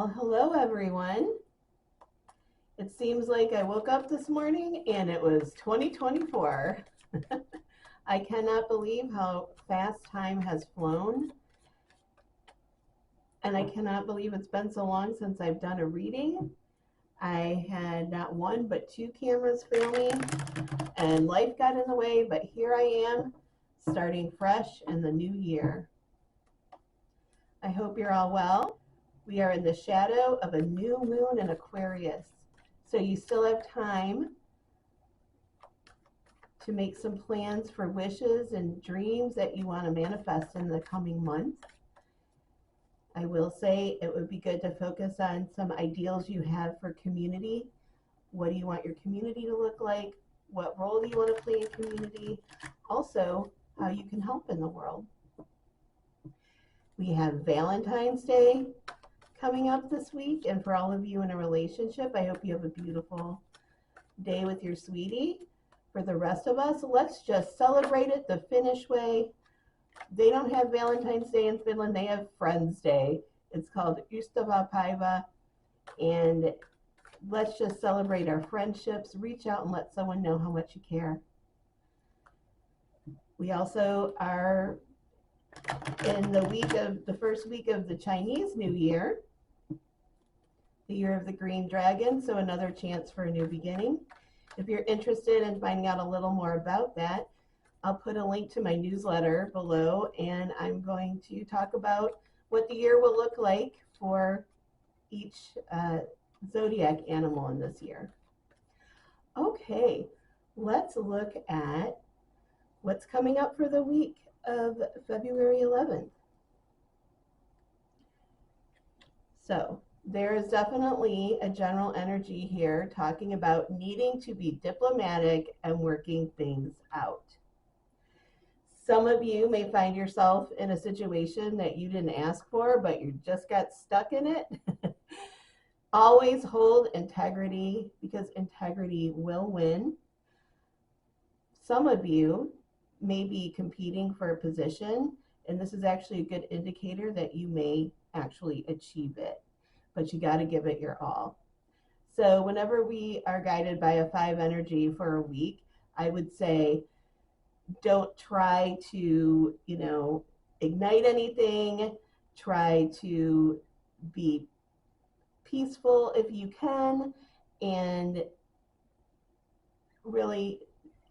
Well, hello everyone. It seems like I woke up this morning and it was 2024. I cannot believe how fast time has flown, and I cannot believe it's been so long since I've done a reading. I had not one but two cameras fail me, and life got in the way, but here I am, starting fresh in the new year. I hope you're all well. We are in the shadow of a new moon in Aquarius, so you still have time to make some plans for wishes and dreams that you want to manifest in the coming months. I will say it would be good to focus on some ideals you have for community. What do you want your community to look like? What role do you want to play in community? Also, how you can help in the world. We have Valentine's Day coming up this week, and for all of you in a relationship, I hope you have a beautiful day with your sweetie. For the rest of us, let's just celebrate it the Finnish way. They don't have Valentine's Day in Finland, they have Friends Day. It's called Ystäväpäivä, and let's just celebrate our friendships. Reach out and let someone know how much you care. We also are in the first week of the Chinese New Year, the year of the green dragon, so another chance for a new beginning. If you're interested in finding out a little more about that, I'll put a link to my newsletter below, and I'm going to talk about what the year will look like for each zodiac animal in this year. Okay, let's look at what's coming up for the week of February 11th. So there is definitely a general energy here talking about needing to be diplomatic and working things out. Some of you may find yourself in a situation that you didn't ask for, but you just got stuck in it. Always hold integrity, because integrity will win. Some of you may be competing for a position, and this is actually a good indicator that you may actually achieve it, but you got to give it your all. So whenever we are guided by a 5 energy for a week, I would say don't try to, ignite anything. Try to be peaceful if you can, and really,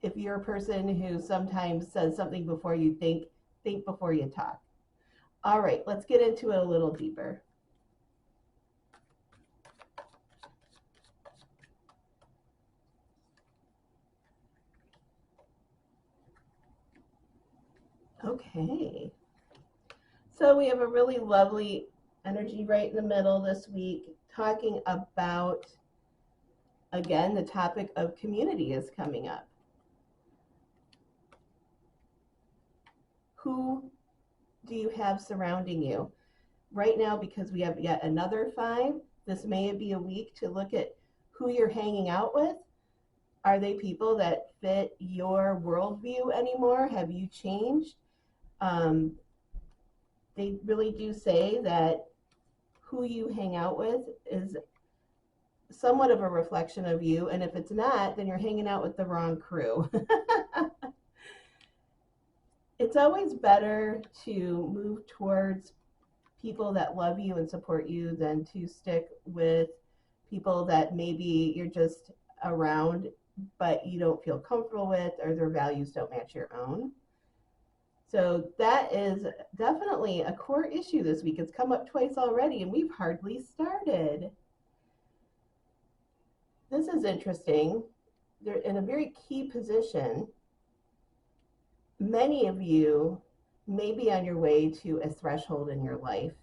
if you're a person who sometimes says something before you think before you talk. All right, let's get into it a little deeper. Okay, so we have a really lovely energy right in the middle this week, talking about, again, the topic of community is coming up. Who do you have surrounding you? Right now, because we have yet another 5, this may be a week to look at who you're hanging out with. Are they people that fit your worldview anymore? Have you changed? They really do say that who you hang out with is somewhat of a reflection of you, and if it's not, then you're hanging out with the wrong crew. It's always better to move towards people that love you and support you than to stick with people that maybe you're just around but you don't feel comfortable with, or their values don't match your own. So that is definitely a core issue this week. It's come up twice already, and we've hardly started. This is interesting. They're in a very key position. Many of you may be on your way to a threshold in your life.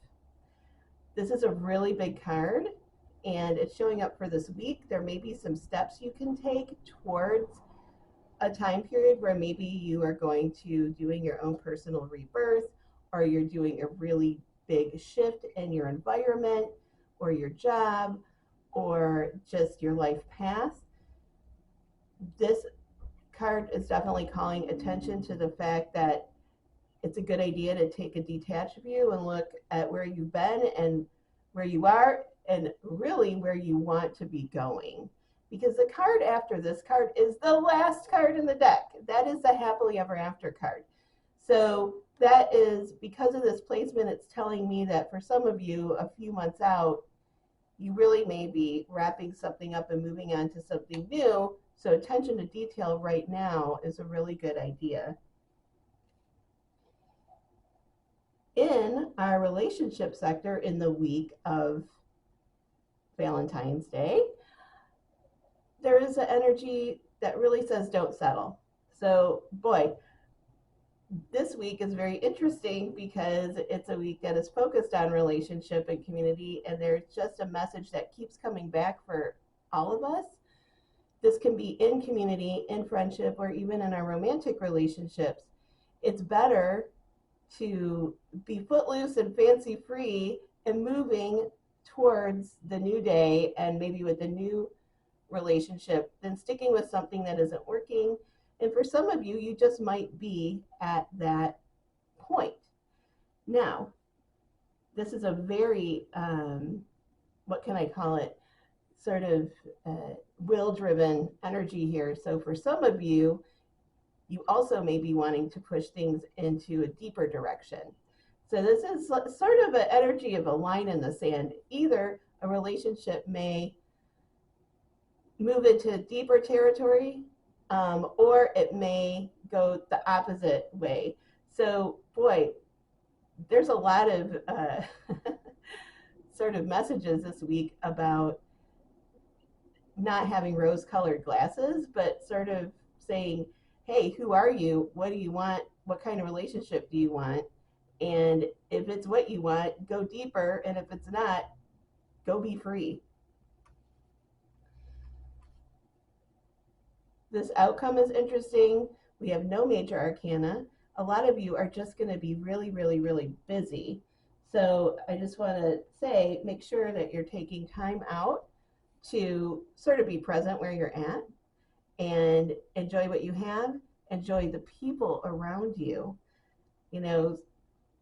This is a really big card, and it's showing up for this week. There may be some steps you can take towards a time period where maybe you are going to doing your own personal rebirth, or you're doing a really big shift in your environment or your job or just your life path. This card is definitely calling attention to the fact that it's a good idea to take a detached view and look at where you've been and where you are and really where you want to be going. Because the card after this card is the last card in the deck. That is the happily ever after card. So that is, because of this placement, it's telling me that for some of you, a few months out, you really may be wrapping something up and moving on to something new. So attention to detail right now is a really good idea. In our relationship sector, in the week of Valentine's Day, there is an energy that really says don't settle. So boy, this week is very interesting because it's a week that is focused on relationship and community, and there's just a message that keeps coming back for all of us. This can be in community, in friendship, or even in our romantic relationships. It's better to be footloose and fancy free and moving towards the new day and maybe with a new relationship than sticking with something that isn't working. And for some of you, you just might be at that point. Now, this is a very, what can I call it, sort of will-driven energy here. So for some of you, you also may be wanting to push things into a deeper direction. So this is sort of an energy of a line in the sand. Either a relationship may move into deeper territory, or it may go the opposite way. So, boy, there's a lot of sort of messages this week about not having rose-colored glasses, but sort of saying, hey, who are you? What do you want? What kind of relationship do you want? And if it's what you want, go deeper. And if it's not, go be free. This outcome is interesting. We have no major arcana. A lot of you are just going to be really, really, really busy. So I just want to say, make sure that you're taking time out to sort of be present where you're at and enjoy what you have, enjoy the people around you. You know,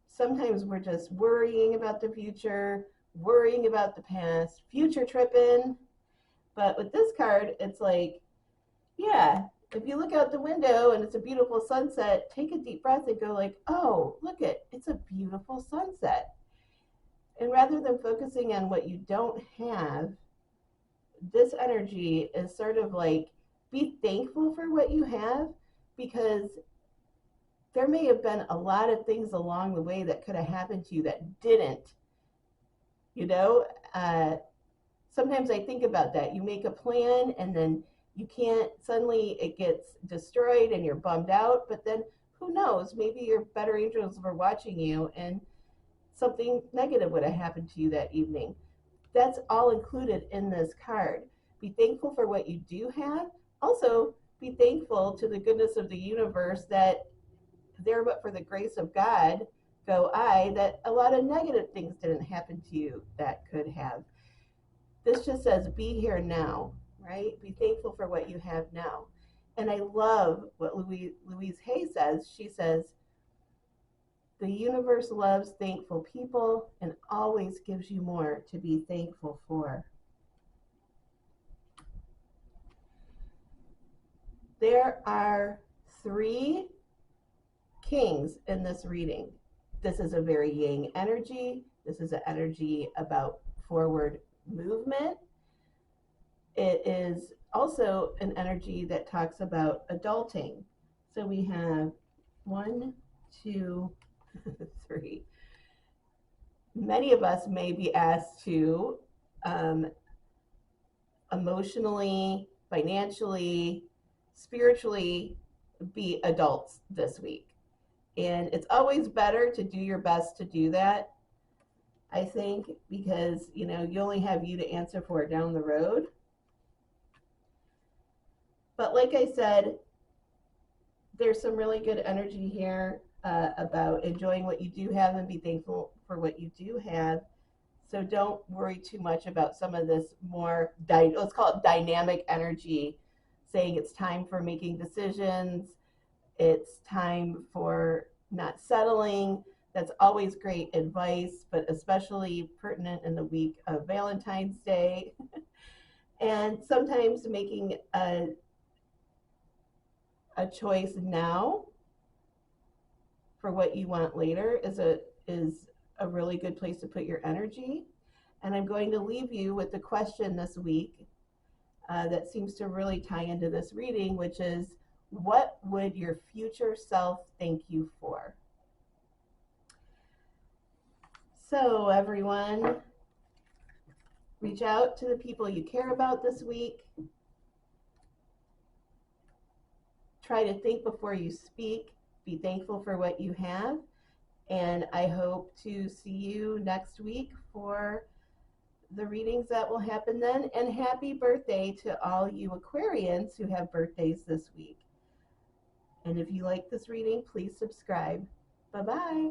sometimes we're just worrying about the future, worrying about the past, future tripping. But with this card, it's like, yeah, if you look out the window and it's a beautiful sunset, take a deep breath and go like, oh, look it's a beautiful sunset. And rather than focusing on what you don't have, this energy is sort of like, be thankful for what you have, because there may have been a lot of things along the way that could have happened to you that didn't. You know, sometimes I think about that. You make a plan and then you can't, suddenly it gets destroyed and you're bummed out, but then who knows, maybe your better angels were watching you and something negative would have happened to you that evening. That's all included in this card. Be thankful for what you do have. Also, be thankful to the goodness of the universe that there, but for the grace of God, go I, that a lot of negative things didn't happen to you that could have. This just says, be here now, right? Be thankful for what you have now. And I love what Louise Hay says. She says, the universe loves thankful people and always gives you more to be thankful for. There are 3 kings in this reading. This is a very yang energy. This is an energy about forward movement. It is also an energy that talks about adulting. So we have 1, 2, 3. Many of us may be asked to emotionally, financially, spiritually be adults this week. And it's always better to do your best to do that, I think, because, you know, you only have you to answer for down the road. But like I said, there's some really good energy here about enjoying what you do have and be thankful for what you do have. So don't worry too much about some of this more, let's call it dynamic energy, saying it's time for making decisions, it's time for not settling. That's always great advice, but especially pertinent in the week of Valentine's Day. And sometimes making a choice now for what you want later is a really good place to put your energy. And I'm going to leave you with the question this week that seems to really tie into this reading, which is, what would your future self thank you for? So everyone, reach out to the people you care about this week. Try to think before you speak. Be thankful for what you have. And I hope to see you next week for the readings that will happen then. And happy birthday to all you Aquarians who have birthdays this week. And if you like this reading, please subscribe. Bye-bye.